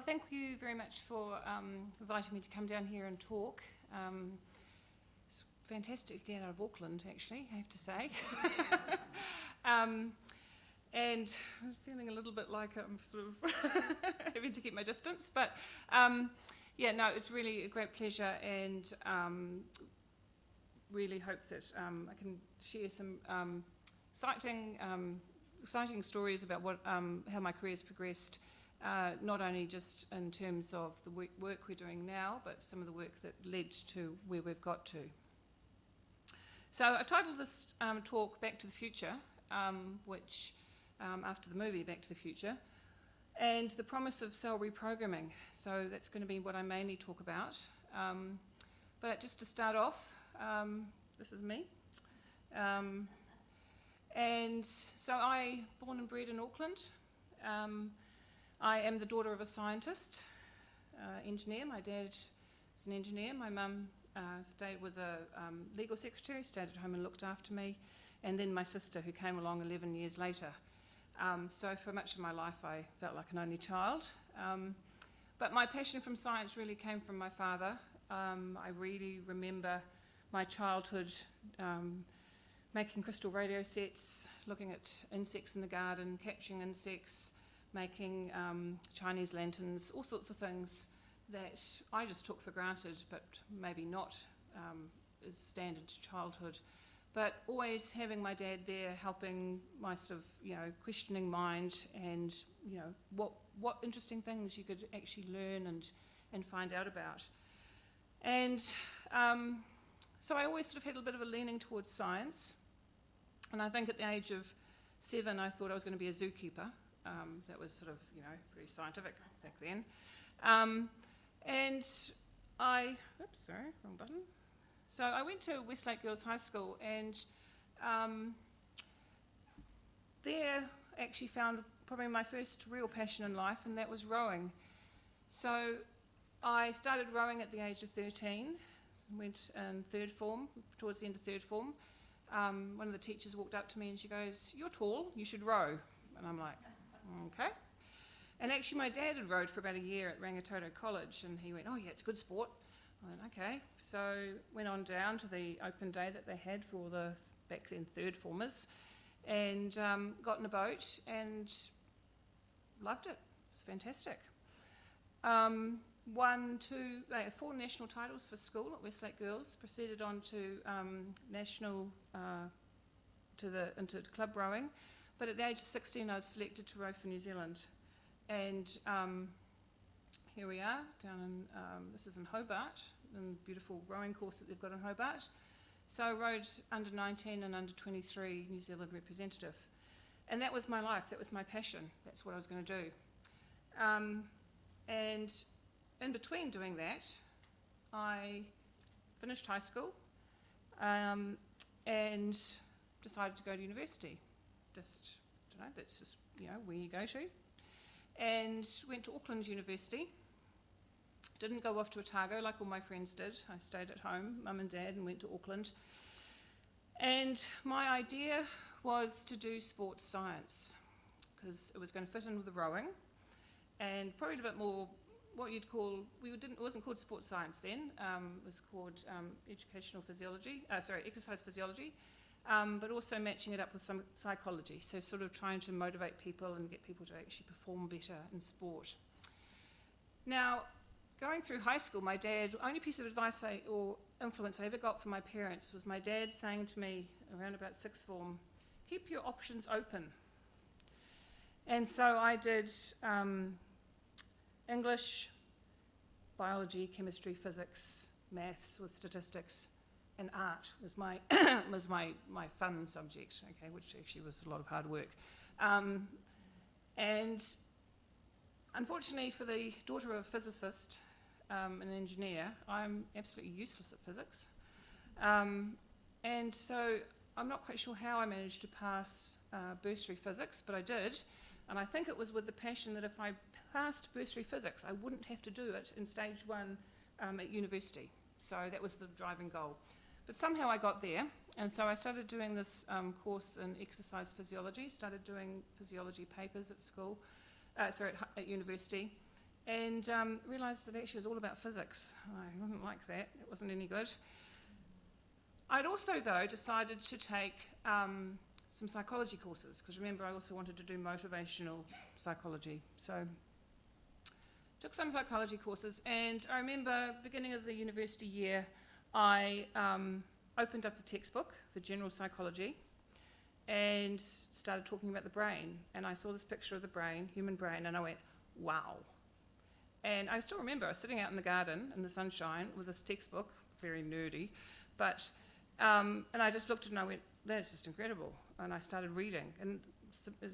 Well, thank you very much for inviting me to come down here and talk. It's fantastic to get out of Auckland, actually, I have to say. And I'm feeling a little bit like I'm sort of having to keep my distance, but yeah, no, it's really a great pleasure, and really hope that I can share some exciting stories about what how my career's progressed, not only just in terms of the work we're doing now, but some of the work that led to where we've got to. So I've titled this talk Back to the Future, which after the movie Back to the Future, and the promise of cell reprogramming. So that's going to be what I mainly talk about. But just to start off, this is me. And so I, born and bred in Auckland. I am the daughter of a scientist, engineer. My dad is an engineer. My mum was a legal secretary, stayed at home and looked after me. And then my sister, who came along 11 years later. So for much of my life, I felt like an only child. But my passion from science really came from my father. I really remember my childhood making crystal radio sets, looking at insects in the garden, catching insects, making Chinese lanterns, all sorts of things that I just took for granted, but maybe not as standard to childhood. But always having my dad there, helping my sort of, questioning mind, and, what interesting things you could actually learn and find out about. And so I always sort of had a bit of a leaning towards science. And I think at the age of 7, I thought I was going to be a zookeeper. That was sort of, pretty scientific back then. And oops, sorry, wrong button. So I went to Westlake Girls High School, and there actually found probably my first real passion in life, and that was rowing. So I started rowing at the age of 13, went in third form, towards the end of third form. One of the teachers walked up to me and she goes, "You're tall, you should row." And I'm like, okay. And actually my dad had rowed for about a year at Rangitoto College, and he went, "Oh yeah, it's good sport." I went, okay. So went on down to the open day that they had for all the back then third formers, and got in a boat and loved it. It was fantastic. Won 4 national titles for school at Westlake Girls, proceeded on to national, into club rowing, but at the age of 16 I was selected to row for New Zealand. And here we are, down in, this is in Hobart, in the beautiful rowing course that they've got in Hobart. So I rowed under 19 and under 23 New Zealand representative. And that was my life, that was my passion, that's what I was going to do. And in between doing that, I finished high school and decided to go to university. Just, that's just, where you go to. And went to Auckland University. Didn't go off to Otago like all my friends did. I stayed at home, mum and dad, and went to Auckland. And my idea was to do sports science, because it was going to fit in with the rowing, and probably a bit more what you'd call, it wasn't called sports science then, it was called exercise physiology, but also matching it up with some psychology, so sort of trying to motivate people and get people to actually perform better in sport. Now, going through high school, my dad, the only piece of advice or influence I ever got from my parents was my dad saying to me around about sixth form, "Keep your options open." And so I did English, biology, chemistry, physics, maths with statistics, and art was my my fun subject, okay, which actually was a lot of hard work. And unfortunately for the daughter of a physicist, an engineer, I'm absolutely useless at physics. And so I'm not quite sure how I managed to pass bursary physics, but I did. And I think it was with the passion that if I passed bursary physics, I wouldn't have to do it in stage 1 at university. So that was the driving goal. But somehow I got there, and so I started doing this course in exercise physiology, started doing physiology papers at school, at university, and realised that actually it was all about physics. I didn't like that. It wasn't any good. I'd also, though, decided to take some psychology courses, because remember, I also wanted to do motivational psychology. So took some psychology courses, and I remember beginning of the university year, I opened up the textbook for general psychology and started talking about the brain. And I saw this picture of the brain, human brain, and I went, wow. And I still remember I was sitting out in the garden in the sunshine with this textbook, very nerdy, but and I just looked at it and I went, that's just incredible. And I started reading, and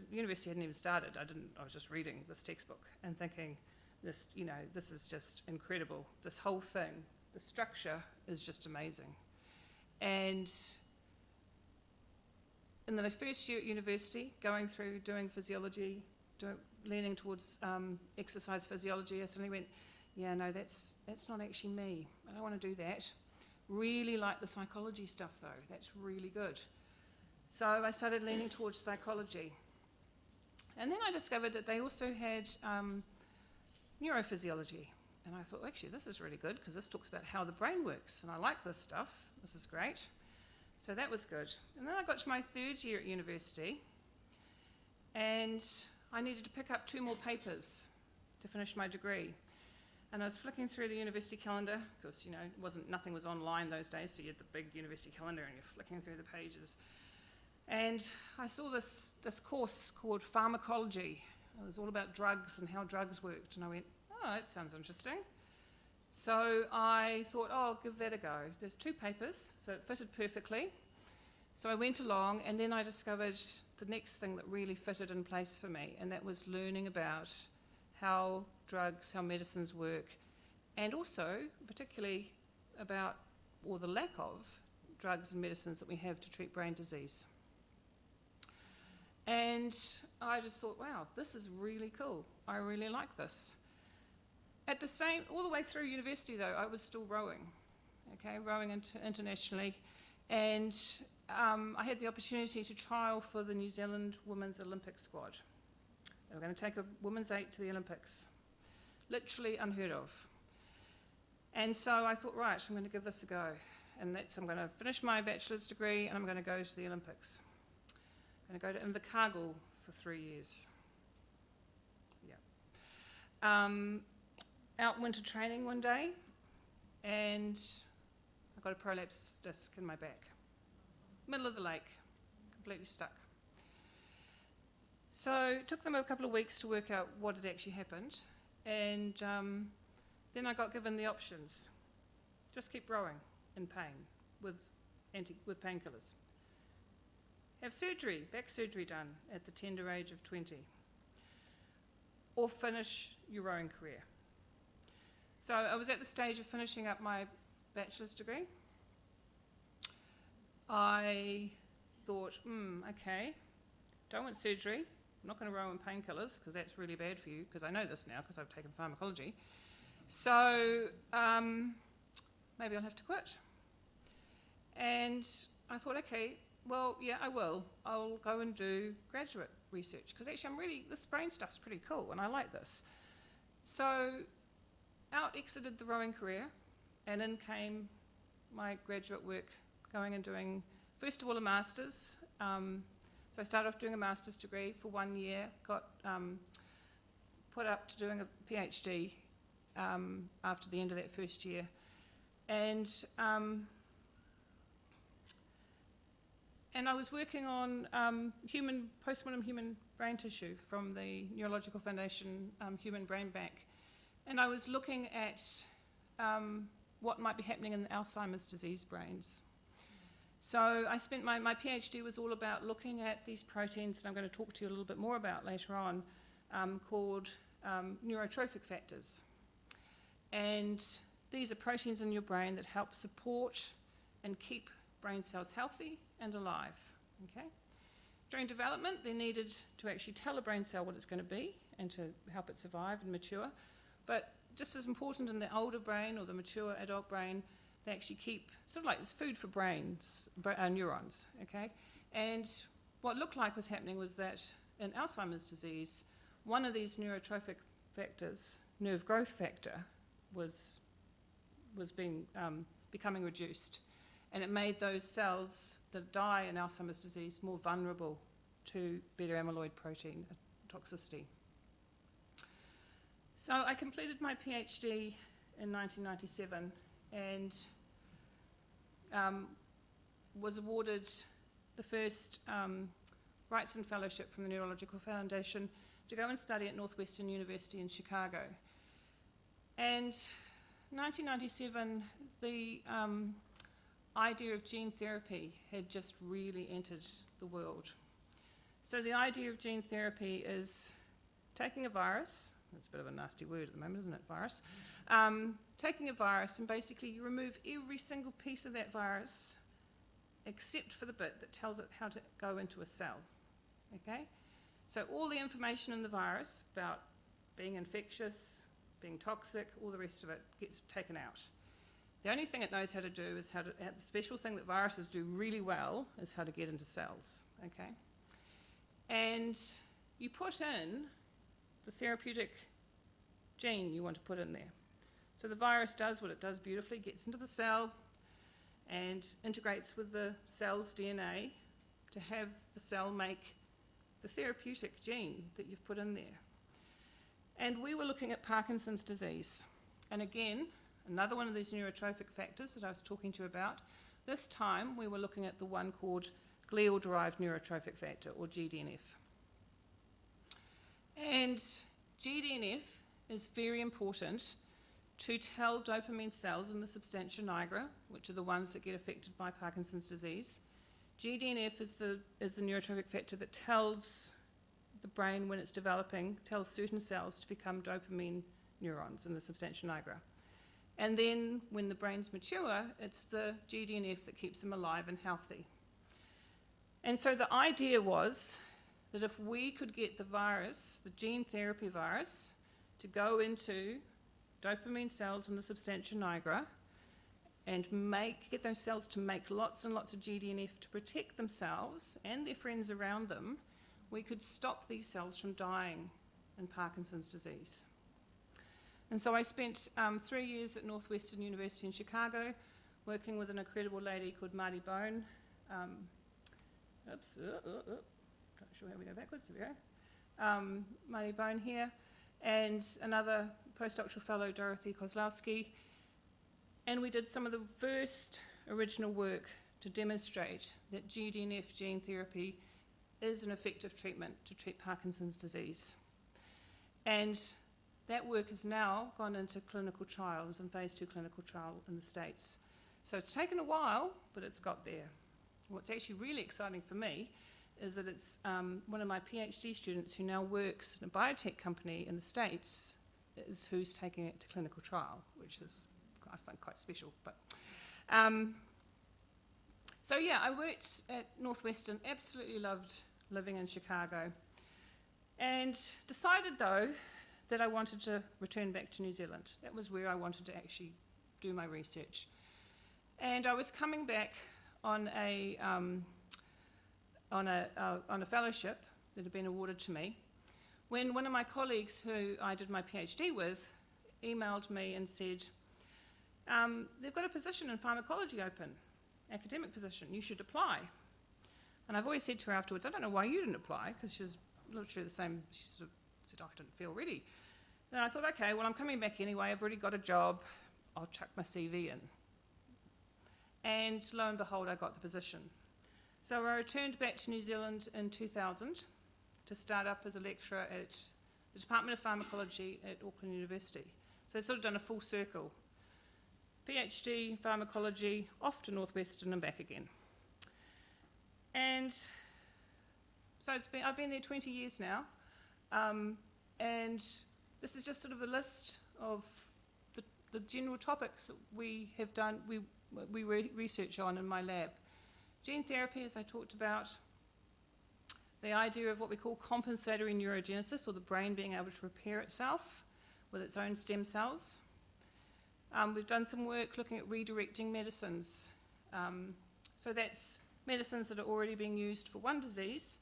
university hadn't even started. I was just reading this textbook and thinking, this is just incredible. This whole thing, the structure is just amazing. And in the first year at university, going through doing physiology, leaning towards exercise physiology, I suddenly went, yeah, no, that's not actually me. I don't want to do that. Really like the psychology stuff, though. That's really good. So I started leaning towards psychology. And then I discovered that they also had neurophysiology. And I thought, actually, this is really good, because this talks about how the brain works. And I like this stuff. This is great. So that was good. And then I got to my third year at university, and I needed to pick up 2 more papers to finish my degree. And I was flicking through the university calendar, because nothing was online those days, so you had the big university calendar and you're flicking through the pages. And I saw this course called pharmacology. It was all about drugs and how drugs worked. And I went, oh, that sounds interesting. So I thought, oh, I'll give that a go. There's 2 papers, so it fitted perfectly. So I went along, and then I discovered the next thing that really fitted in place for me, and that was learning about how drugs, how medicines work, and also particularly about, or the lack of, drugs and medicines that we have to treat brain disease. And I just thought, wow, this is really cool. I really like this. All the way through university, though, I was still rowing, rowing internationally. And I had the opportunity to trial for the New Zealand Women's Olympic squad. They were going to take a women's 8 to the Olympics. Literally unheard of. And so I thought, right, I'm going to give this a go. And I'm going to finish my bachelor's degree, and I'm going to go to the Olympics. I'm going to go to Invercargill for 3 years. Yeah. Out winter training one day, and I got a prolapse disc in my back. Middle of the lake, completely stuck. So it took them a couple of weeks to work out what had actually happened, and then I got given the options. Just keep rowing in pain with painkillers. Have surgery, back surgery done at the tender age of 20. Or finish your rowing career. So I was at the stage of finishing up my bachelor's degree. I thought, okay, don't want surgery. I'm not going to row in painkillers, because that's really bad for you, because I know this now, because I've taken pharmacology. So maybe I'll have to quit. And I thought, okay, well, yeah, I will. I'll go and do graduate research, because actually this brain stuff's pretty cool, and I like this. So out exited the rowing career, and in came my graduate work, going and doing, first of all, a master's. So I started off doing a master's degree for 1 year, got put up to doing a PhD after the end of that first year. And I was working on postmortem human brain tissue from the Neurological Foundation Human Brain Bank. And I was looking at what might be happening in the Alzheimer's disease brains. So I spent my PhD was all about looking at these proteins that I'm going to talk to you a little bit more about later on, called neurotrophic factors. And these are proteins in your brain that help support and keep brain cells healthy and alive. Okay? During development, they needed to actually tell a brain cell what it's going to be and to help it survive and mature. But just as important in the older brain or the mature adult brain, they actually keep, sort of like it's food for brains, neurons, okay? And what looked like was happening was that in Alzheimer's disease, one of these neurotrophic factors, nerve growth factor was becoming reduced, and it made those cells that die in Alzheimer's disease more vulnerable to beta-amyloid protein toxicity. So I completed my PhD in 1997 and was awarded the first Wrightson Fellowship from the Neurological Foundation to go and study at Northwestern University in Chicago. And 1997, the idea of gene therapy had just really entered the world. So the idea of gene therapy is taking a virus, that's a bit of a nasty word at the moment, isn't it, virus? Taking a virus and basically you remove every single piece of that virus except for the bit that tells it how to go into a cell, okay? So all the information in the virus about being infectious, being toxic, all the rest of it gets taken out. The only thing it knows how to do is the special thing that viruses do really well is how to get into cells, okay? And you put in the therapeutic gene you want to put in there. So the virus does what it does beautifully, gets into the cell and integrates with the cell's DNA to have the cell make the therapeutic gene that you've put in there. And we were looking at Parkinson's disease. And again, another one of these neurotrophic factors that I was talking to you about. This time we were looking at the one called glial-derived neurotrophic factor, or GDNF. And GDNF is very important to tell dopamine cells in the substantia nigra, which are the ones that get affected by Parkinson's disease. GDNF is the neurotrophic factor that tells the brain when it's developing, tells certain cells to become dopamine neurons in the substantia nigra. And then when the brain's mature, it's the GDNF that keeps them alive and healthy. And so the idea was that if we could get the virus, the gene therapy virus, to go into dopamine cells in the substantia nigra and get those cells to make lots and lots of GDNF to protect themselves and their friends around them, we could stop these cells from dying in Parkinson's disease. And so I spent 3 years at Northwestern University in Chicago working with an incredible lady called Marty Bone. Not sure how we go backwards, there we go. Marty Bone here, and another postdoctoral fellow, Dorothy Kozlowski. And we did some of the first original work to demonstrate that GDNF gene therapy is an effective treatment to treat Parkinson's disease. And that work has now gone into clinical trials and phase 2 clinical trial in the States. So it's taken a while, but it's got there. What's actually really exciting for me is that it's one of my PhD students who now works in a biotech company in the States is who's taking it to clinical trial, which is, I find, quite special. But so yeah, I worked at Northwestern, absolutely loved living in Chicago, and decided though that I wanted to return back to New Zealand. That was where I wanted to actually do my research. And I was coming back on a fellowship that had been awarded to me when one of my colleagues who I did my PhD with emailed me and said, they've got a position in pharmacology open, academic position, you should apply. And I've always said to her afterwards, I don't know why you didn't apply, because she was literally the same. She sort of said, I didn't feel ready. And I thought, okay, well, I'm coming back anyway, I've already got a job, I'll chuck my CV in. And lo and behold, I got the position. So I returned back to New Zealand in 2000 to start up as a lecturer at the Department of Pharmacology at Auckland University. So I've sort of done a full circle. PhD, pharmacology, off to Northwestern and back again. And so I've been there 20 years now. And this is just sort of a list of the general topics that we have done, we research on in my lab. Gene therapy, as I talked about, the idea of what we call compensatory neurogenesis, or the brain being able to repair itself with its own stem cells. We've done some work looking at redirecting medicines. So that's medicines that are already being used for one disease,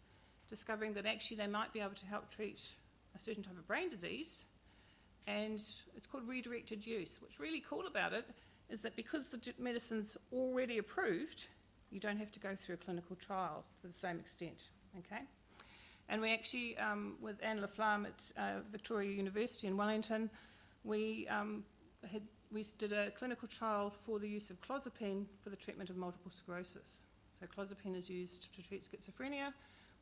discovering that actually they might be able to help treat a certain type of brain disease, and it's called redirected use. What's really cool about it is that because the medicine's already approved, you don't have to go through a clinical trial to the same extent, okay? And we actually, with Anne Laflamme at Victoria University in Wellington, we did a clinical trial for the use of clozapine for the treatment of multiple sclerosis. So clozapine is used to treat schizophrenia,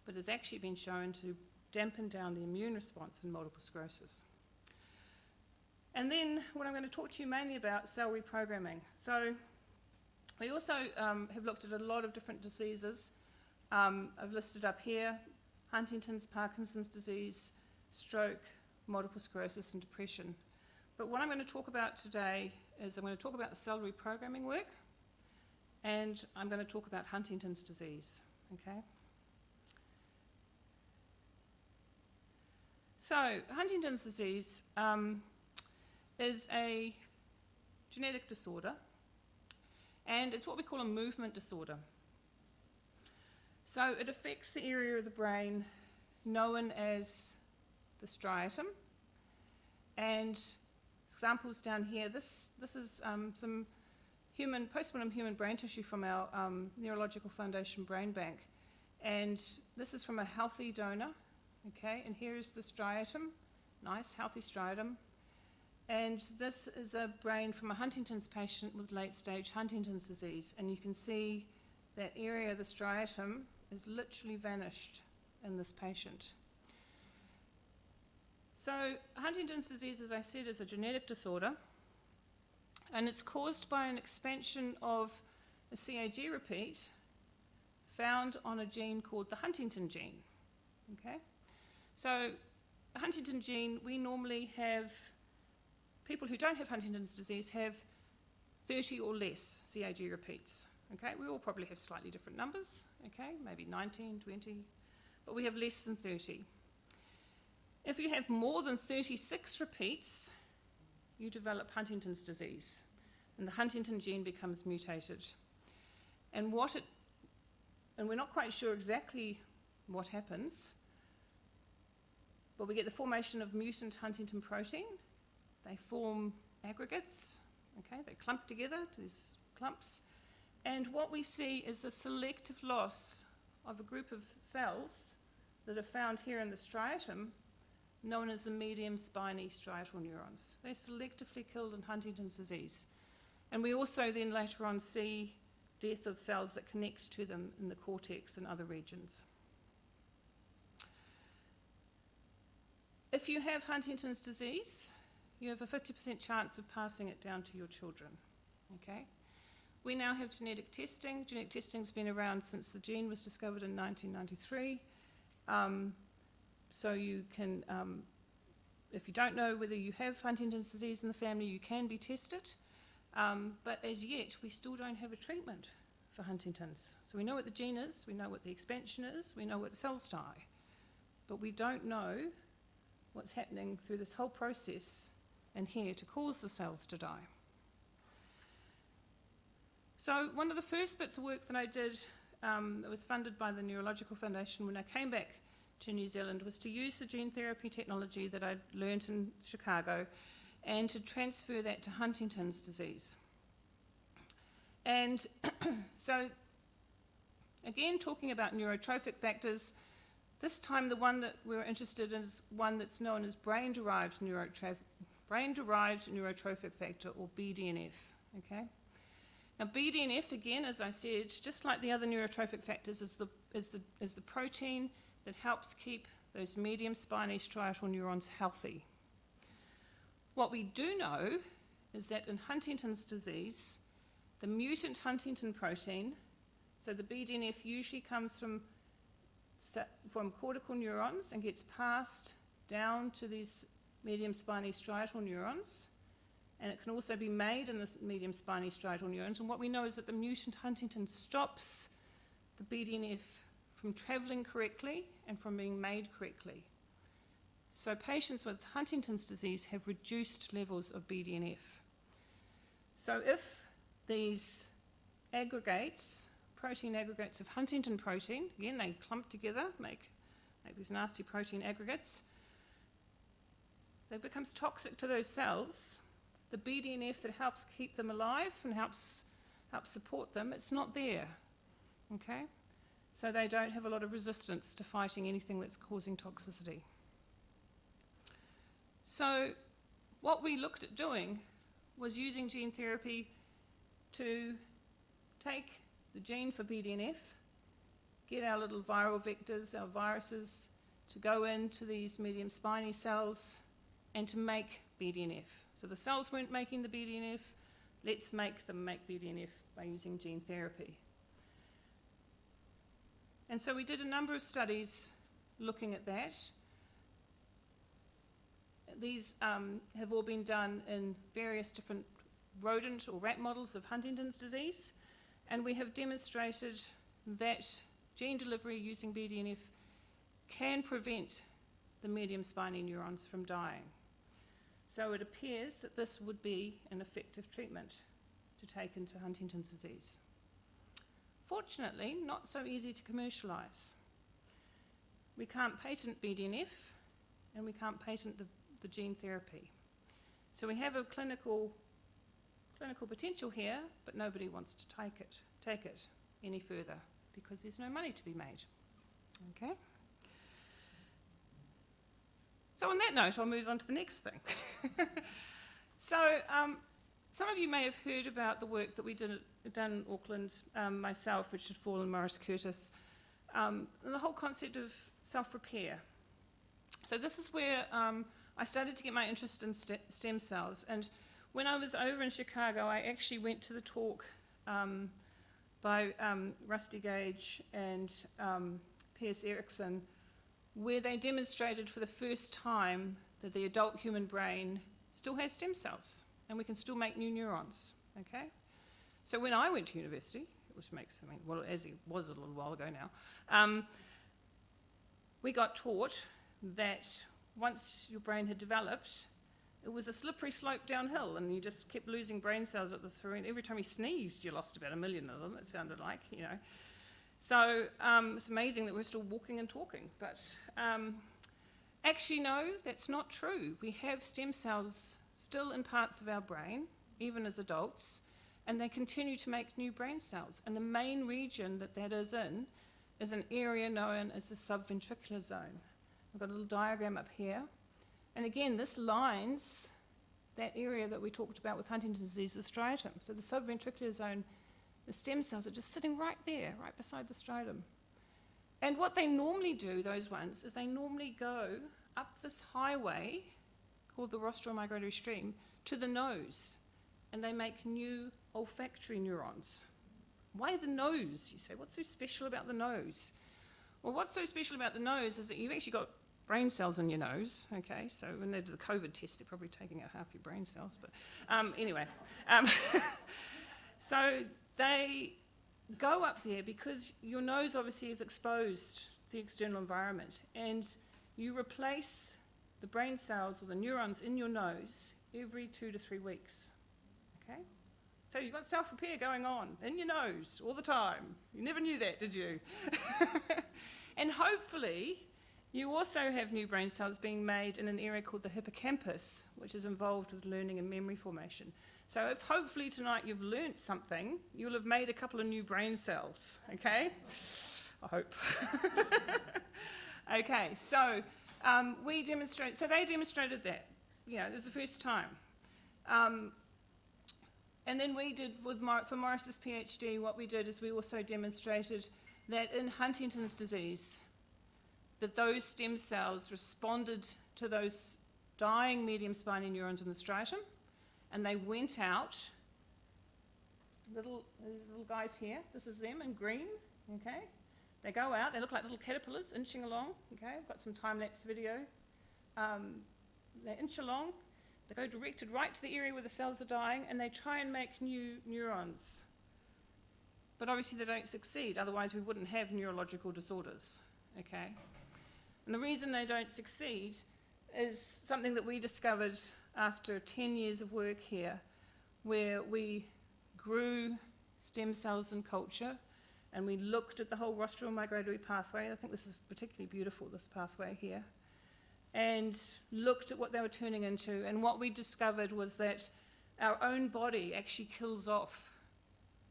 but has actually been shown to dampen down the immune response in multiple sclerosis. And then what I'm going to talk to you mainly about, cell reprogramming. So we also have looked at a lot of different diseases. I've listed up here Huntington's, Parkinson's disease, stroke, multiple sclerosis and depression. But what I'm going to talk about today is I'm going to talk about the cell reprogramming work, and I'm going to talk about Huntington's disease, okay? So Huntington's disease is a genetic disorder, and it's what we call a movement disorder. So it affects the area of the brain known as the striatum, and examples down here, this is some postmortem human brain tissue from our Neurological Foundation brain bank, and this is from a healthy donor, okay, and here is the striatum, nice healthy striatum, and this is a brain from a Huntington's patient with late stage Huntington's disease, and you can see that area of the striatum is literally vanished in this patient. So Huntington's disease, as I said, is a genetic disorder, and it's caused by an expansion of a CAG repeat found on a gene called the Huntington gene, okay? So the Huntington gene, we normally have, people who don't have Huntington's disease have 30 or less CAG repeats, okay? We all probably have slightly different numbers, okay? Maybe 19, 20, but we have less than 30. If you have more than 36 repeats, you develop Huntington's disease, and the Huntington gene becomes mutated. And we're not quite sure exactly what happens, but we get the formation of mutant Huntington protein. They form aggregates, okay? They clump together to these clumps. And what we see is a selective loss of a group of cells that are found here in the striatum, known as the medium spiny striatal neurons. They're selectively killed in Huntington's disease. And we also then later on see death of cells that connect to them in the cortex and other regions. If you have Huntington's disease, you have a 50% chance of passing it down to your children, okay? We now have genetic testing. Genetic testing's been around since the gene was discovered in 1993. So you can, if you don't know whether you have Huntington's disease in the family, you can be tested. But as yet, we still don't have a treatment for Huntington's. So we know what the gene is, we know what the expansion is, we know what cells die. But we don't know what's happening through this whole process in here to cause the cells to die. So one of the first bits of work that I did that was funded by the Neurological Foundation when I came back to New Zealand was to use the gene therapy technology that I'd learned in Chicago and to transfer that to Huntington's disease. And so, again, talking about neurotrophic factors, this time the one that we're interested in is one that's known as brain-derived neurotrophic factor, or BDNF, okay? Now BDNF, again, as I said, just like the other neurotrophic factors, is the protein that helps keep those medium spiny striatal neurons healthy. What we do know is that in Huntington's disease, the mutant Huntington protein, so the BDNF usually comes from cortical neurons and gets passed down to these medium spiny striatal neurons, and it can also be made in the medium spiny striatal neurons. And what we know is that the mutant Huntington stops the BDNF from travelling correctly and from being made correctly. So patients with Huntington's disease have reduced levels of BDNF. So if these aggregates, protein aggregates of Huntington protein, again they clump together, make these nasty protein aggregates, that becomes toxic to those cells, the BDNF that helps keep them alive and helps support them, it's not there, okay? So they don't have a lot of resistance to fighting anything that's causing toxicity. So what we looked at doing was using gene therapy to take the gene for BDNF, get our little viral vectors, our viruses, to go into these medium spiny cells and to make BDNF. So the cells weren't making the BDNF, let's make them make BDNF by using gene therapy. And so we did a number of studies looking at that. These have all been done in various different rodent or rat models of Huntington's disease, and we have demonstrated that gene delivery using BDNF can prevent the medium spiny neurons from dying. So it appears that this would be an effective treatment to take into Huntington's disease. Fortunately, not so easy to commercialise. We can't patent BDNF, and we can't patent the gene therapy. So we have a clinical potential here, but nobody wants to take it any further because there's no money to be made. Okay? So on that note, I'll move on to the next thing. So some of you may have heard about the work that we done in Auckland, myself, Richard Fall and Maurice Curtis, and the whole concept of self-repair. So this is where I started to get my interest in stem cells. And when I was over in Chicago, I actually went to the talk by Rusty Gage and Piers Erickson, where they demonstrated for the first time that the adult human brain still has stem cells, and we can still make new neurons, okay? So when I went to university, which makes, well, as it was a little while ago now, we got taught that once your brain had developed, it was a slippery slope downhill, and you just kept losing brain cells at this rate. Every time you sneezed, you lost about 1 million of them, it sounded like, you know. So it's amazing that we're still walking and talking, but actually no, that's not true. We have stem cells still in parts of our brain, even as adults, and they continue to make new brain cells. And the main region that is in is an area known as the subventricular zone. I've got a little diagram up here. And again, this lines that area that we talked about with Huntington's disease, the striatum. So the subventricular zone, the stem cells are just sitting right there, right beside the striatum. And what they normally do, those ones, is they normally go up this highway called the rostral migratory stream to the nose, and they make new olfactory neurons. Why the nose, you say? What's so special about the nose? Well, what's so special about the nose is that you've actually got brain cells in your nose, okay? So when they do the COVID test, they're probably taking out half your brain cells, but anyway. So they go up there because your nose obviously is exposed to the external environment, and you replace the brain cells or the neurons in your nose every 2 to 3 weeks, okay? So you've got self-repair going on in your nose all the time. You never knew that, did you? And hopefully you also have new brain cells being made in an area called the hippocampus, which is involved with learning and memory formation. So if hopefully tonight you've learnt something, you'll have made a couple of new brain cells, okay? I hope. Okay, so they demonstrated that. You know, it was the first time. And then we did, for Maurice's PhD, what we did is we also demonstrated that in Huntington's disease, that those stem cells responded to those dying medium spiny neurons in the striatum, and they went out, these little guys here, this is them in green, okay? They go out, they look like little caterpillars inching along, okay? I've got some time-lapse video. They inch along, they go directed right to the area where the cells are dying, and they try and make new neurons. But obviously they don't succeed, otherwise we wouldn't have neurological disorders, okay? And the reason they don't succeed is something that we discovered after 10 years of work here, where we grew stem cells in culture, and we looked at the whole rostral migratory pathway. I think this is particularly beautiful, this pathway here. and looked at what they were turning into, and what we discovered was that our own body actually kills off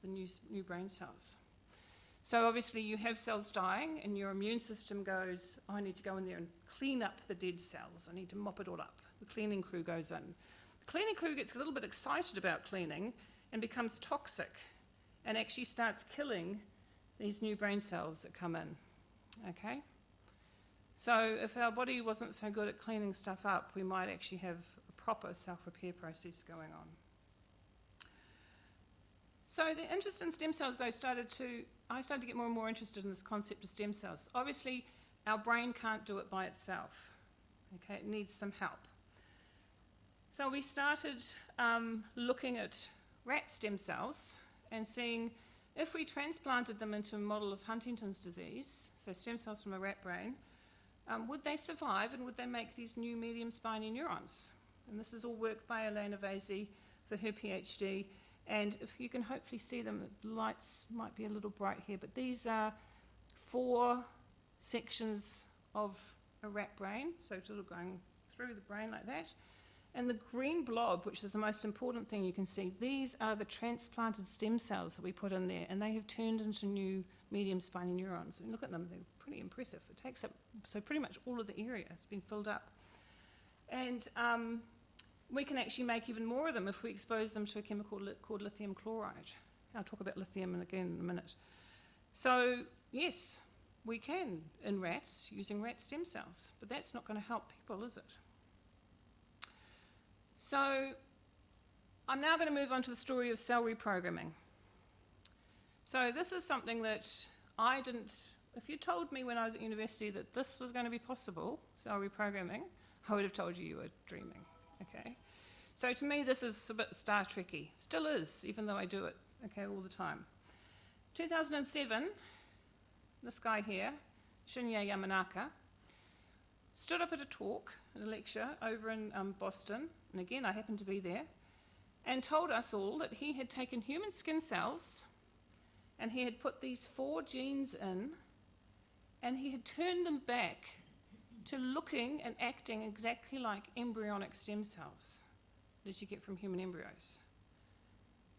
the new brain cells. So obviously you have cells dying and your immune system goes, I need to go in there and clean up the dead cells. I need to mop it all up. The cleaning crew goes in. The cleaning crew gets a little bit excited about cleaning and becomes toxic and actually starts killing these new brain cells that come in, okay? So if our body wasn't so good at cleaning stuff up, we might actually have a proper self-repair process going on. So the interest in stem cells, though, I started to get more and more interested in this concept of stem cells. Obviously, our brain can't do it by itself. Okay, it needs some help. So we started looking at rat stem cells and seeing if we transplanted them into a model of Huntington's disease, so stem cells from a rat brain, would they survive and would they make these new medium spiny neurons? And this is all work by Elena Vasey for her PhD. And if you can hopefully see them, the lights might be a little bright here, but these are 4 sections of a rat brain, so sort of going through the brain like that. And the green blob, which is the most important thing you can see, these are the transplanted stem cells that we put in there, and they have turned into new medium spiny neurons. And look at them, they're pretty impressive. It takes up, so pretty much all of the area has been filled up. And we can actually make even more of them if we expose them to a chemical called lithium chloride. I'll talk about lithium again in a minute. So, yes, we can in rats using rat stem cells, but that's not going to help people, is it? So, I'm now going to move on to the story of cell reprogramming. So, this is something that I didn't, if you told me when I was at university that this was going to be possible, cell reprogramming, I would have told you were dreaming. Okay, so to me this is a bit Star Trek-y. Still is, even though I do it, okay, all the time. 2007, this guy here, Shinya Yamanaka, stood up at a talk, at a lecture over in Boston, and again I happened to be there, and told us all that he had taken human skin cells and he had put these 4 genes in and he had turned them back to looking and acting exactly like embryonic stem cells that you get from human embryos.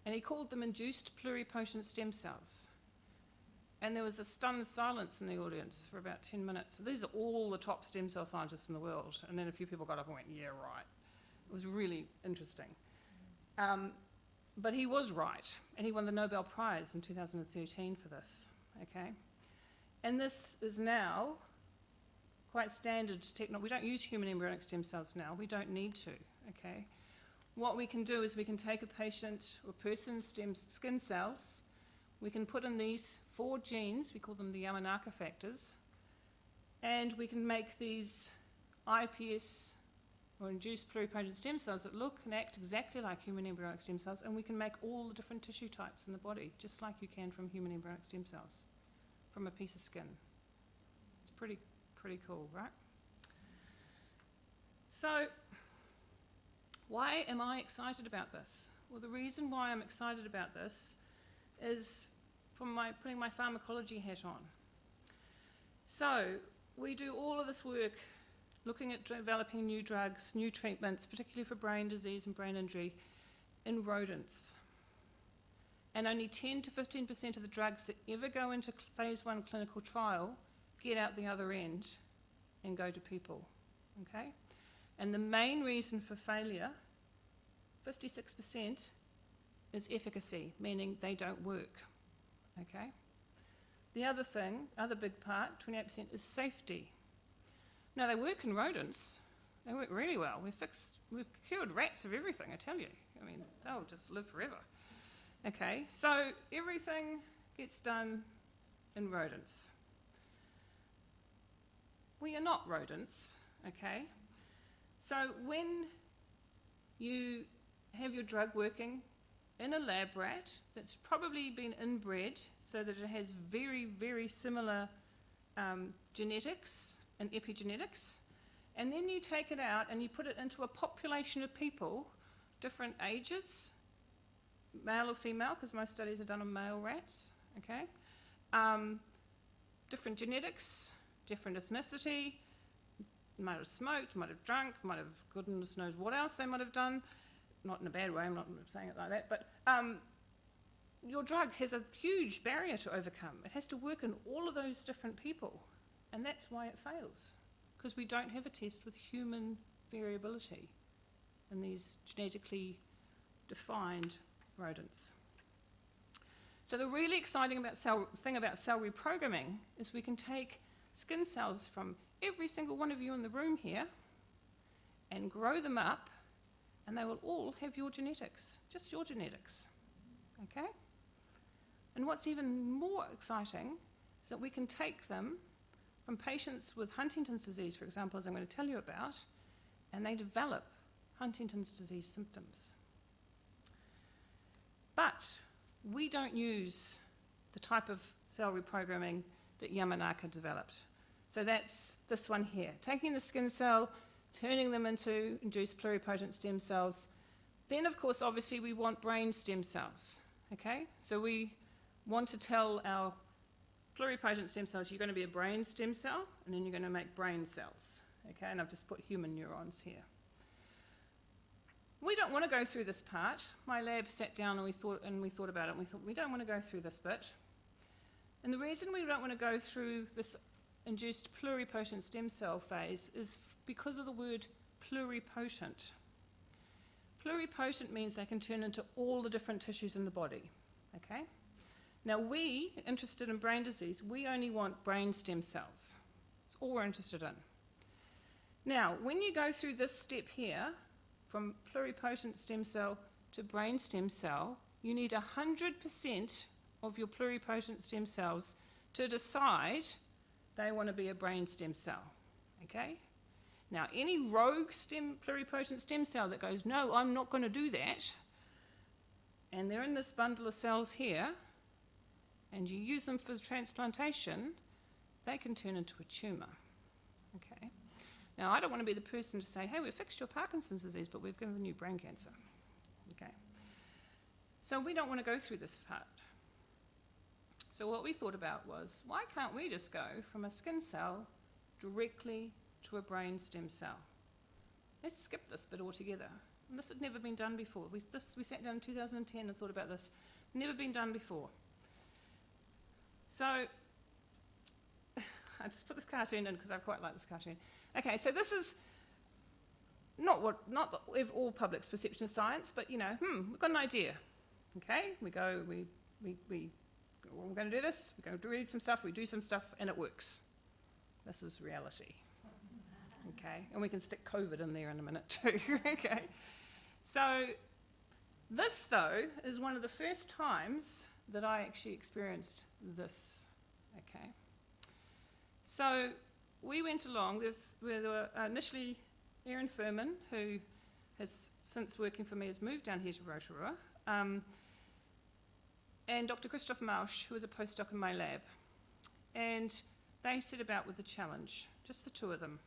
And he called them induced pluripotent stem cells. And there was a stunned silence in the audience for about 10 minutes. So these are all the top stem cell scientists in the world. And then a few people got up and went, yeah, right. It was really interesting. But he was right. And he won the Nobel Prize in 2013 for this. Okay? And this is now quite standard technology. We don't use human embryonic stem cells now. We don't need to, okay? What we can do is we can take a patient or person's skin cells, we can put in these 4 genes, we call them the Yamanaka factors, and we can make these IPS or induced pluripotent stem cells that look and act exactly like human embryonic stem cells, and we can make all the different tissue types in the body, just like you can from human embryonic stem cells, from a piece of skin. It's pretty cool, right? So, why am I excited about this? Well, the reason why I'm excited about this is from putting my pharmacology hat on. So, we do all of this work looking at developing new drugs, new treatments, particularly for brain disease and brain injury, in rodents. And only 10 to 15% of the drugs that ever go into phase 1 clinical trial get out the other end and go to people, okay? And the main reason for failure, 56%, is efficacy, meaning they don't work, okay? The other thing, other big part, 28%, is safety. Now, they work in rodents. They work really well. We've cured rats of everything, I tell you. I mean, they'll just live forever. Okay, so everything gets done in rodents. We are not rodents, okay? So when you have your drug working in a lab rat that's probably been inbred so that it has very, very similar genetics and epigenetics, and then you take it out and you put it into a population of people, different ages, male or female, because most studies are done on male rats, okay? Different genetics, different ethnicity, might have smoked, might have drunk, might have goodness knows what else they might have done. Not in a bad way, I'm not saying it like that, but your drug has a huge barrier to overcome. It has to work in all of those different people, and that's why it fails, because we don't have a test with human variability in these genetically defined rodents. So the really exciting thing about cell reprogramming is we can take skin cells from every single one of you in the room here and grow them up, and they will all have your genetics, just your genetics, okay? And what's even more exciting is that we can take them from patients with Huntington's disease, for example, as I'm going to tell you about, and they develop Huntington's disease symptoms. But we don't use the type of cell reprogramming that Yamanaka developed. So that's this one here, taking the skin cell, turning them into induced pluripotent stem cells. Then, of course, obviously, we want brain stem cells, okay? So we want to tell our pluripotent stem cells, you're going to be a brain stem cell, and then you're going to make brain cells, okay? And I've just put human neurons here. We don't want to go through this part. My lab sat down and we thought about it, and we thought, we don't want to go through this bit. And the reason we don't want to go through this induced pluripotent stem cell phase is because of the word pluripotent. Pluripotent means they can turn into all the different tissues in the body, okay? Now we, interested in brain disease, we only want brain stem cells. That's all we're interested in. Now, when you go through this step here, from pluripotent stem cell to brain stem cell, you need 100% of your pluripotent stem cells to decide they want to be a brain stem cell, okay? Now, any rogue pluripotent stem cell that goes, no, I'm not going to do that, and they're in this bundle of cells here, and you use them for transplantation, they can turn into a tumour, okay? Now, I don't want to be the person to say, hey, we've fixed your Parkinson's disease, but we've given you brain cancer, okay? So we don't want to go through this part. So what we thought about was, why can't we just go from a skin cell directly to a brain stem cell? Let's skip this bit altogether. And this had never been done before. We sat down in 2010 and thought about this. Never been done before. So I just put this cartoon in because I quite like this cartoon. Okay, so this is not all public's perception of science, but we've got an idea. Okay, we're going to do this, we're going to read some stuff, we do some stuff, and it works. This is reality. Okay, and we can stick COVID in there in a minute too. Okay, so this though is one of the first times that I actually experienced this. Okay, so we went along. There were initially Erin Furman, who has since working for me has moved down here to Rotorua, and Dr. Christoph Mausch, who was a postdoc in my lab, and they set about with the challenge, just the two of them.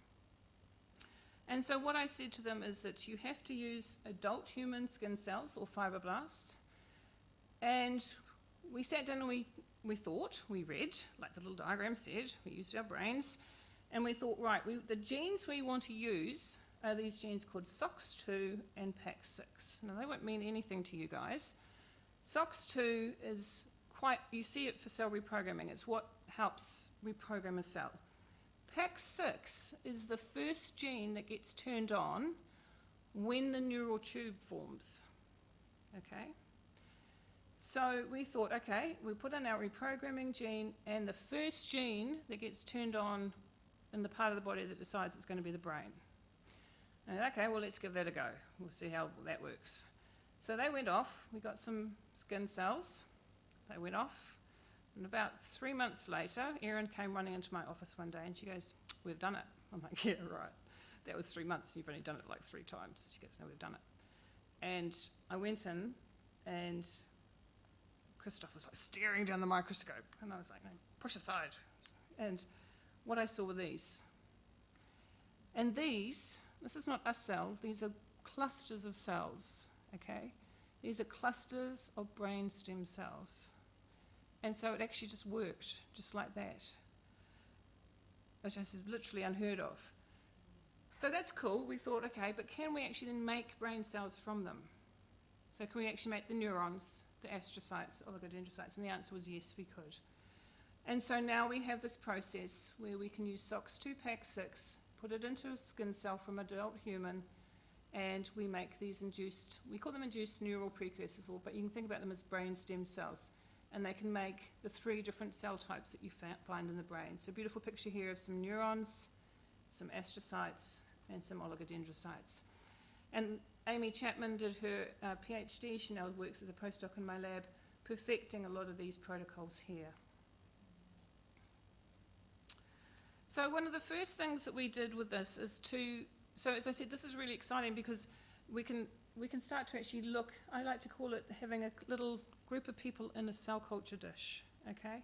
And so what I said to them is that you have to use adult human skin cells or fibroblasts, and we sat down and we thought, we read, like the little diagram said, we used our brains, and we thought, right, the genes we want to use are these genes called SOX2 and PAX6. Now, they won't mean anything to you guys. SOX2 is you see it for cell reprogramming. It's what helps reprogram a cell. PAX6 is the first gene that gets turned on when the neural tube forms, okay? So we thought, okay, we put in our reprogramming gene, and the first gene that gets turned on in the part of the body that decides it's going to be the brain. And okay, well, let's give that a go. We'll see how that works. So they went off. We got some skin cells. They went off. And about 3 months later, Erin came running into my office one day, and she goes, we've done it. I'm like, yeah, right. That was 3 months, and you've only done it like 3 times. She goes, no, we've done it. And I went in, and Christoph was like staring down the microscope, and I was like, no, push aside. And what I saw were these. And this is not a cell, these are clusters of cells, okay? These are clusters of brain stem cells. And so it actually just worked, just like that, which is literally unheard of. So that's cool. We thought, okay, but can we actually then make brain cells from them? So can we actually make the neurons, the astrocytes, oligodendrocytes? And the answer was yes, we could. And so now we have this process where we can use SOX2-PAC6, put it into a skin cell from an adult human, and we make these induced, we call them induced neural precursors, but you can think about them as brain stem cells. And they can make the 3 different cell types that you find in the brain. So a beautiful picture here of some neurons, some astrocytes, and some oligodendrocytes. And Amy Chapman did her PhD. She now works as a postdoc in my lab, perfecting a lot of these protocols here. So one of the first things that we did with this is so as I said, this is really exciting because we can start to actually look, I like to call it having a little group of people in a cell culture dish, okay?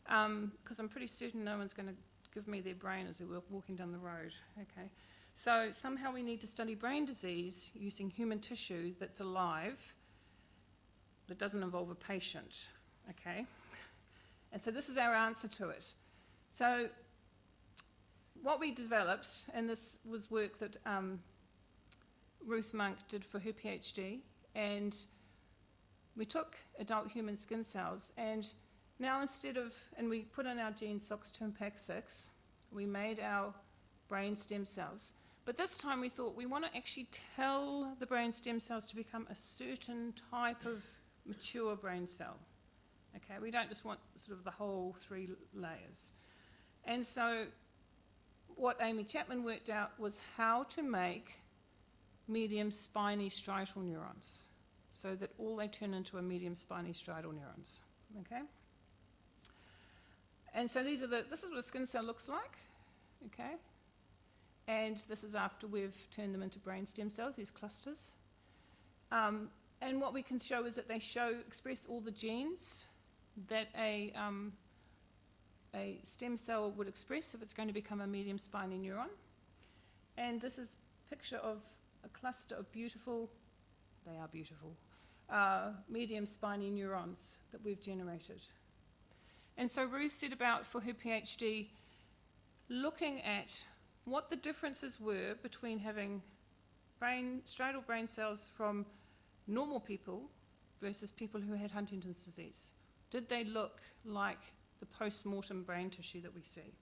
Because I'm pretty certain no one's going to give me their brain as they're walking down the road, okay? So somehow we need to study brain disease using human tissue that's alive, that doesn't involve a patient, okay? And so this is our answer to it. So what we developed, and this was work that Ruth Monk did for her PhD, and we took adult human skin cells, and now and we put in our gene SOX2 and PAC6, we made our brain stem cells. But this time we thought we want to actually tell the brain stem cells to become a certain type of mature brain cell. Okay, we don't just want sort of the whole 3 layers. And so what Amy Chapman worked out was how to make medium spiny striatal neurons, so that all they turn into are medium spiny striatal neurons, okay? And so this is what a skin cell looks like, okay? And this is after we've turned them into brain stem cells, these clusters. And what we can show is that they express all the genes that a stem cell would express if it's going to become a medium spiny neuron. And this is a picture of a cluster of beautiful, they are beautiful, medium spiny neurons that we've generated. And so Ruth set about for her PhD looking at what the differences were between having striatal brain cells from normal people versus people who had Huntington's disease. Did they look like the post-mortem brain tissue that we see?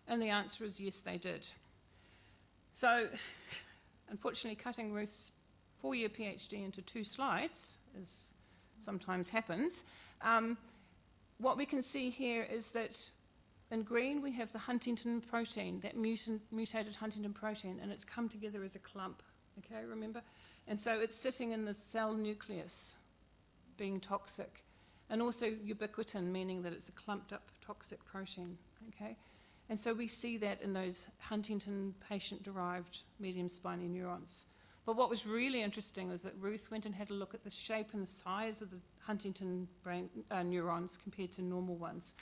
And the answer is yes, they did. So, unfortunately, cutting Ruth's 4-year PhD into 2 slides, as sometimes happens, what we can see here is that in green we have the Huntington protein, that mutated Huntington protein, and it's come together as a clump, okay, remember? And so it's sitting in the cell nucleus, being toxic, and also ubiquitin, meaning that it's a clumped up toxic protein, okay? And so we see that in those Huntington patient-derived medium spiny neurons. But what was really interesting was that Ruth went and had a look at the shape and the size of the Huntington brain neurons compared to normal ones.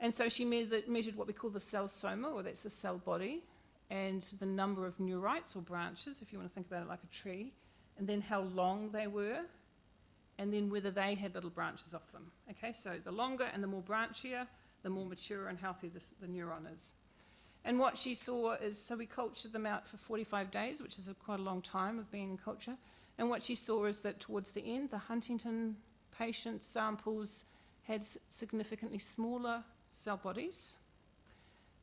And so she measured what we call the cell soma, or that's the cell body, and the number of neurites or branches, if you want to think about it like a tree, and then how long they were, and then whether they had little branches off them. Okay, so the longer and the more branchier, the more mature and healthy the neuron is. And what she saw is, so we cultured them out for 45 days, which is quite a long time of being in culture, and what she saw is that towards the end, the Huntington patient samples had significantly smaller cell bodies.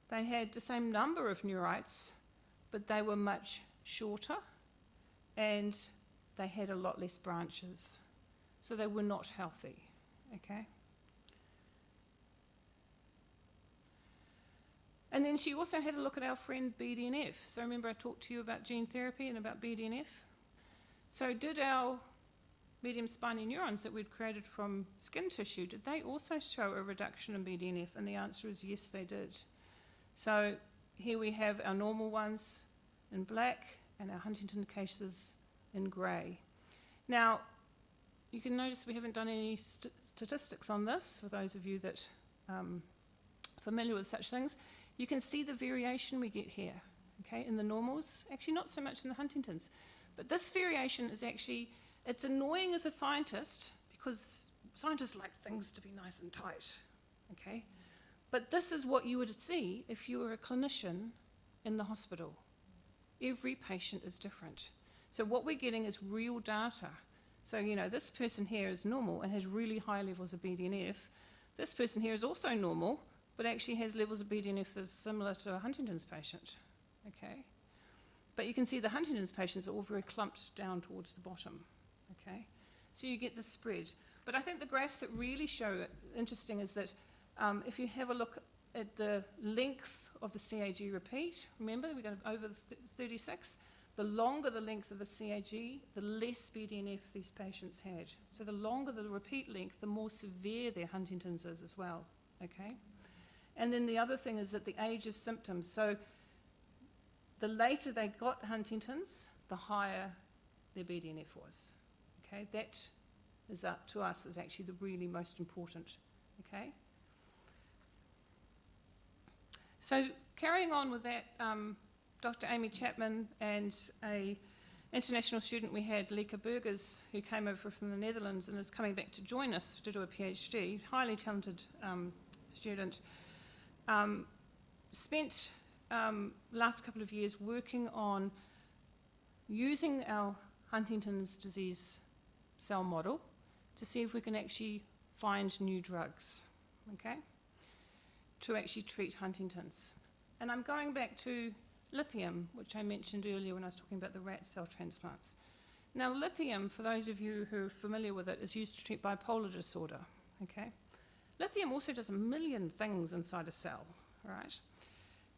They had the same number of neurites, but they were much shorter, and they had a lot less branches. So they were not healthy, okay? And then she also had a look at our friend BDNF. So remember I talked to you about gene therapy and about BDNF? So did our medium spiny neurons that we'd created from skin tissue, did they also show a reduction in BDNF? And the answer is yes, they did. So here we have our normal ones in black and our Huntington cases in grey. Now, you can notice we haven't done any statistics on this, for those of you that are familiar with such things. You can see the variation we get here, okay, in the normals. Actually, not so much in the Huntingtons. But this variation is actually, it's annoying as a scientist, because scientists like things to be nice and tight, okay? But this is what you would see if you were a clinician in the hospital. Every patient is different. So what we're getting is real data. So, you know, this person here is normal and has really high levels of BDNF. This person here is also normal, but actually has levels of BDNF that's similar to a Huntington's patient, okay? But you can see the Huntington's patients are all very clumped down towards the bottom, okay? So you get the spread. But I think the graphs that really show it interesting is that if you have a look at the length of the CAG repeat, remember we got over 36, the longer the length of the CAG, the less BDNF these patients had. So the longer the repeat length, the more severe their Huntington's is as well, okay? And then the other thing is that the age of symptoms. So the later they got Huntington's, the higher their BDNF was, okay? That is up to us is actually the really most important, okay? So carrying on with that, Dr. Amy Chapman and an international student we had, Lieke Burgers, who came over from the Netherlands and is coming back to join us to do a PhD, highly talented student, spent last couple of years working on using our Huntington's disease cell model to see if we can actually find new drugs, okay, to actually treat Huntington's. And I'm going back to lithium, which I mentioned earlier when I was talking about the rat cell transplants. Now, lithium, for those of you who are familiar with it, is used to treat bipolar disorder, okay? Lithium also does a million things inside a cell, right?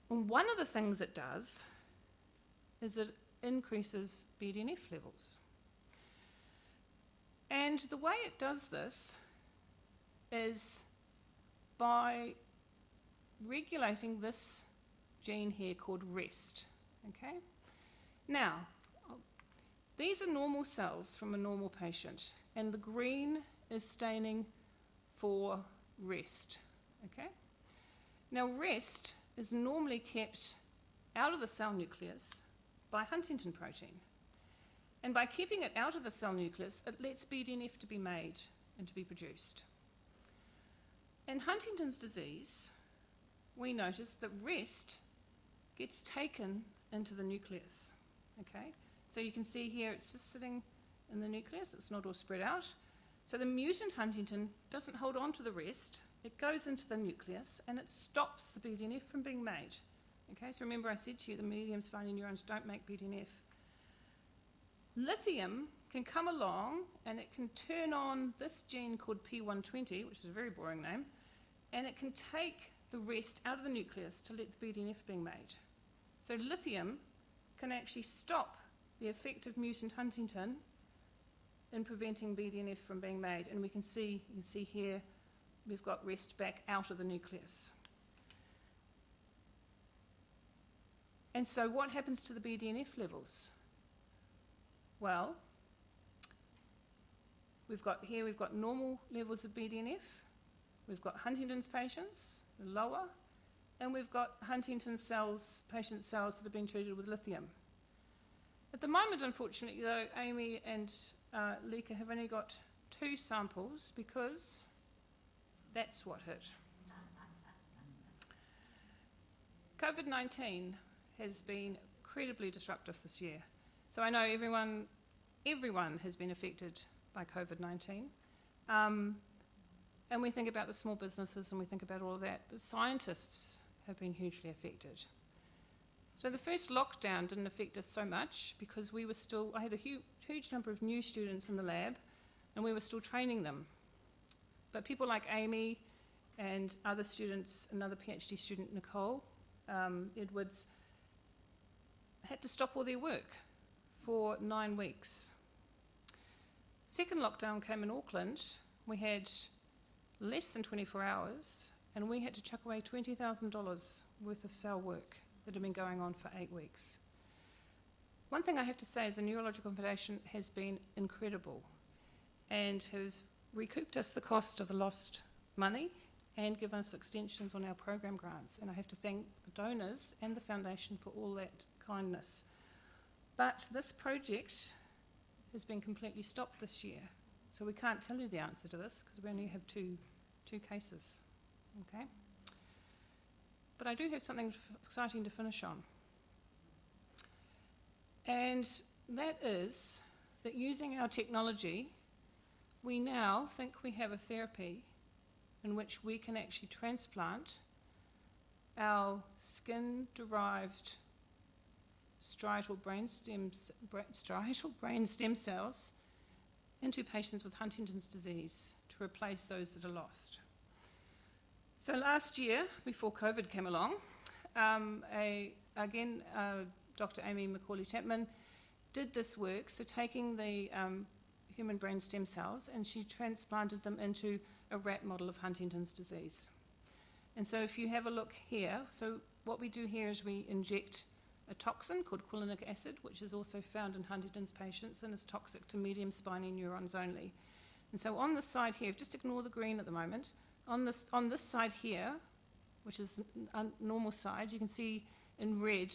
And one of the things it does is it increases BDNF levels. And the way it does this is by regulating this gene here called REST, okay? Now, these are normal cells from a normal patient, and the green is staining for REST, okay? Now, REST is normally kept out of the cell nucleus by Huntington protein. And by keeping it out of the cell nucleus, it lets BDNF to be made and to be produced. In Huntington's disease, we notice that REST gets taken into the nucleus, okay? So you can see here it's just sitting in the nucleus, it's not all spread out. So the mutant Huntington doesn't hold on to the REST, it goes into the nucleus and it stops the BDNF from being made. Okay, so remember I said to you the medium spiny neurons don't make BDNF. Lithium can come along and it can turn on this gene called P120, which is a very boring name, and it can take the rest out of the nucleus to let the BDNF being made. So lithium can actually stop the effect of mutant Huntington in preventing BDNF from being made. And we can see, you can see here, we've got rest back out of the nucleus. And so what happens to the BDNF levels? Well, we've got normal levels of BDNF, we've got Huntington's patients, lower, and we've got Huntington cells, patient cells that have been treated with lithium. At the moment, unfortunately, though, Amy and Lieke have only got 2 samples because that's what hit. COVID-19 has been incredibly disruptive this year. So I know everyone has been affected by COVID-19. And we think about the small businesses and we think about all of that, but scientists have been hugely affected. So the first lockdown didn't affect us so much because I had a huge number of new students in the lab and we were still training them. But people like Amy and other students, another PhD student, Nicole Edwards, had to stop all their work for 9 weeks. Second lockdown came in Auckland. We had less than 24 hours and we had to chuck away $20,000 worth of cell work that had been going on for 8 weeks. One thing I have to say is the Neurological Foundation has been incredible and has recouped us the cost of the lost money and given us extensions on our program grants. And I have to thank the donors and the foundation for all that kindness. But this project has been completely stopped this year. So we can't tell you the answer to this because we only have two cases, okay? but I do have something exciting to finish on. And that is that using our technology, we now think we have a therapy in which we can actually transplant our skin-derived striatal brain stem cells into patients with Huntington's disease to replace those that are lost. So last year, before COVID came along, Dr. Amy Macaulay-Chapman did this work, so taking the human brain stem cells, and she transplanted them into a rat model of Huntington's disease. And so if you have a look here, so what we do here is we inject a toxin called quilinic acid, which is also found in Huntington's patients and is toxic to medium spiny neurons only. And so on this side here, just ignore the green at the moment, on this side here, which is a normal side, you can see in red,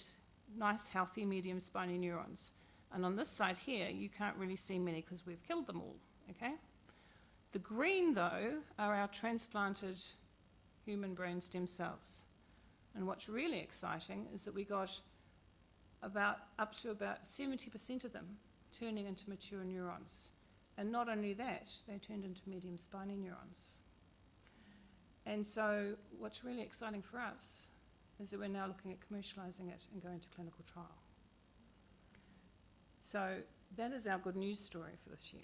nice, healthy, medium spiny neurons. And on this side here, you can't really see many because we've killed them all, okay? The green, though, are our transplanted human brain stem cells. And what's really exciting is that we got up to about 70% of them turning into mature neurons. And not only that, they turned into medium spiny neurons. And so what's really exciting for us is that we're now looking at commercializing it and going to clinical trial. So that is our good news story for this year.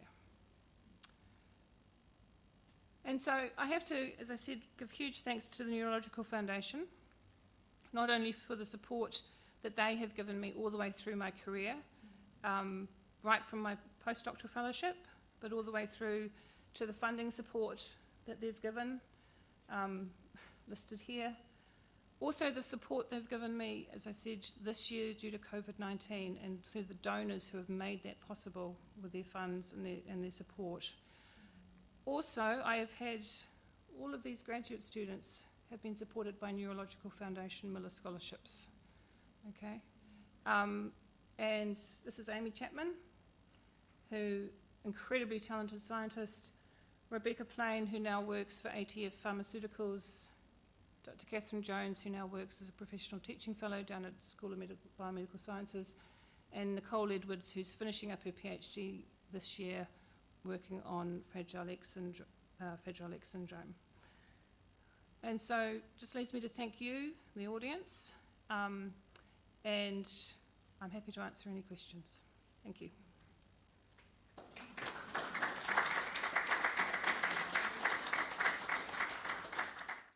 And so I have to, as I said, give huge thanks to the Neurological Foundation, not only for the support that they have given me all the way through my career, right from my postdoctoral fellowship, but all the way through to the funding support that they've given, listed here. Also the support they've given me, as I said, this year due to COVID-19, and through the donors who have made that possible with their funds and their support. Also, I have had all of these graduate students have been supported by Neurological Foundation Miller Scholarships. Okay, and this is Amy Chapman, who incredibly talented scientist. Rebecca Plain, who now works for ATF Pharmaceuticals. Dr. Catherine Jones, who now works as a professional teaching fellow down at School of Biomedical Sciences, and Nicole Edwards, who's finishing up her PhD this year, working on Fragile X syndrome. And so just leaves me to thank you, the audience, and I'm happy to answer any questions. Thank you.